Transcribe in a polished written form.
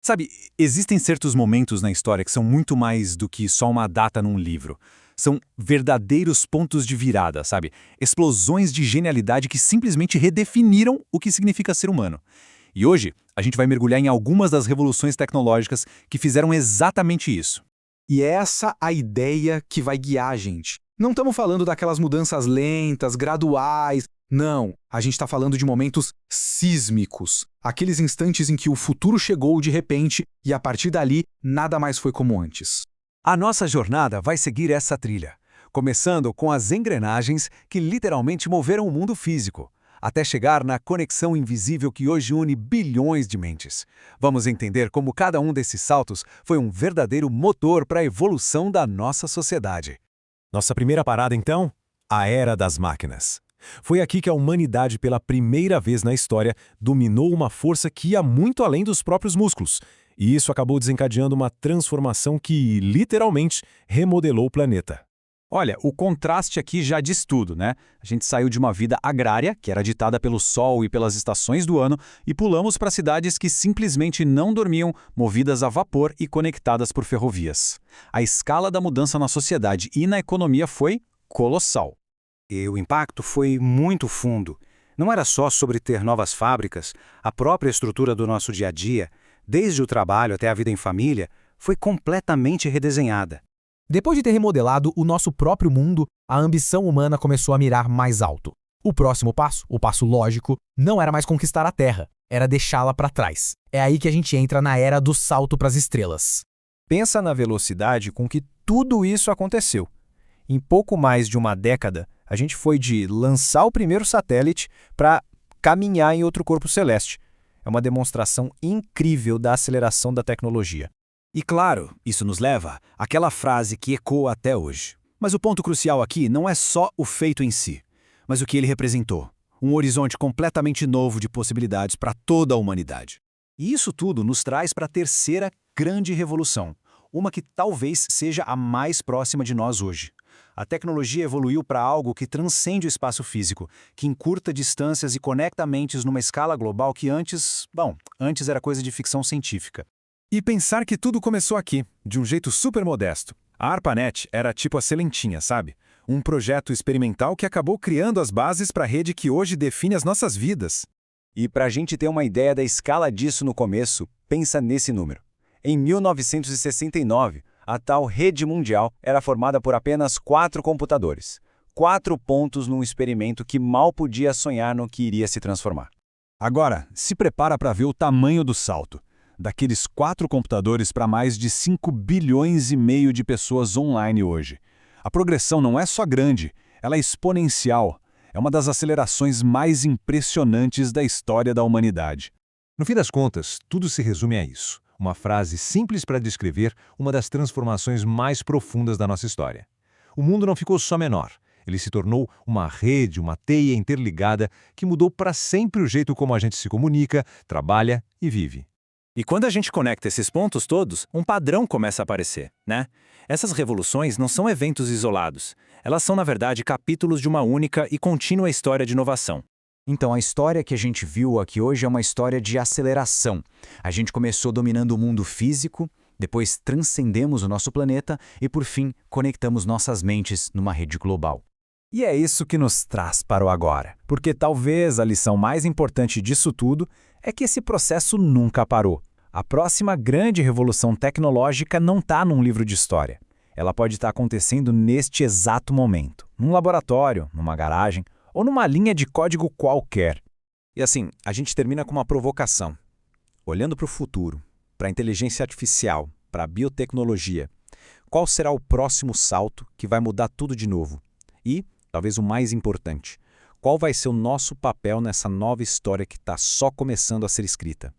Sabe, existem certos momentos na história que são muito mais do que só uma data num livro. São verdadeiros pontos de virada, sabe? Explosões de genialidade que simplesmente redefiniram o que significa ser humano. E hoje, a gente vai mergulhar em algumas das revoluções tecnológicas que fizeram exatamente isso. E é essa a ideia que vai guiar a gente. Não estamos falando daquelas mudanças lentas, graduais. Não, a gente está falando de momentos sísmicos. Aqueles instantes em que o futuro chegou de repente e a partir dali nada mais foi como antes. A nossa jornada vai seguir essa trilha, começando com as engrenagens que literalmente moveram o mundo físico, até chegar na conexão invisível que hoje une bilhões de mentes. Vamos entender como cada um desses saltos foi um verdadeiro motor para a evolução da nossa sociedade. Nossa primeira parada, então? A Era das Máquinas. Foi aqui que a humanidade, pela primeira vez na história, dominou uma força que ia muito além dos próprios músculos. E isso acabou desencadeando uma transformação que, literalmente, remodelou o planeta. Olha, o contraste aqui já diz tudo, né? A gente saiu de uma vida agrária, que era ditada pelo sol e pelas estações do ano, e pulamos para cidades que simplesmente não dormiam, movidas a vapor e conectadas por ferrovias. A escala da mudança na sociedade e na economia foi colossal. E o impacto foi muito fundo. Não era só sobre ter novas fábricas, a própria estrutura do nosso dia a dia, desde o trabalho até a vida em família, foi completamente redesenhada. Depois de ter remodelado o nosso próprio mundo, a ambição humana começou a mirar mais alto. O próximo passo, o passo lógico, não era mais conquistar a Terra, era deixá-la para trás. É aí que a gente entra na era do salto para as estrelas. Pensa na velocidade com que tudo isso aconteceu. Em pouco mais de uma década, a gente foi de lançar o primeiro satélite para caminhar em outro corpo celeste. É uma demonstração incrível da aceleração da tecnologia. E claro, isso nos leva àquela frase que ecoa até hoje. Mas o ponto crucial aqui não é só o feito em si, mas o que ele representou. Um horizonte completamente novo de possibilidades para toda a humanidade. E isso tudo nos traz para a terceira grande revolução, uma que talvez seja a mais próxima de nós hoje. A tecnologia evoluiu para algo que transcende o espaço físico, que encurta distâncias e conecta mentes numa escala global que antes era coisa de ficção científica. E pensar que tudo começou aqui, de um jeito super modesto. A ARPANET era tipo a sementinha, sabe? Um projeto experimental que acabou criando as bases para a rede que hoje define as nossas vidas. E para a gente ter uma ideia da escala disso no começo, pensa nesse número. Em 1969, a tal rede mundial era formada por apenas 4 computadores. 4 pontos num experimento que mal podia sonhar no que iria se transformar. Agora, se prepara para ver o tamanho do salto. Daqueles 4 computadores para mais de 5 bilhões e meio de pessoas online hoje. A progressão não é só grande, ela é exponencial. É uma das acelerações mais impressionantes da história da humanidade. No fim das contas, tudo se resume a isso. Uma frase simples para descrever uma das transformações mais profundas da nossa história. O mundo não ficou só menor. Ele se tornou uma rede, uma teia interligada que mudou para sempre o jeito como a gente se comunica, trabalha e vive. E quando a gente conecta esses pontos todos, um padrão começa a aparecer, né? Essas revoluções não são eventos isolados. Elas são, na verdade, capítulos de uma única e contínua história de inovação. Então, a história que a gente viu aqui hoje é uma história de aceleração. A gente começou dominando o mundo físico, depois transcendemos o nosso planeta e, por fim, conectamos nossas mentes numa rede global. E é isso que nos traz para o agora, porque talvez a lição mais importante disso tudo é que esse processo nunca parou. A próxima grande revolução tecnológica não está num livro de história. Ela pode estar acontecendo neste exato momento, num laboratório, numa garagem ou numa linha de código qualquer. E assim, a gente termina com uma provocação. Olhando para o futuro, para a inteligência artificial, para a biotecnologia, qual será o próximo salto que vai mudar tudo de novo? E, talvez o mais importante, qual vai ser o nosso papel nessa nova história que está só começando a ser escrita?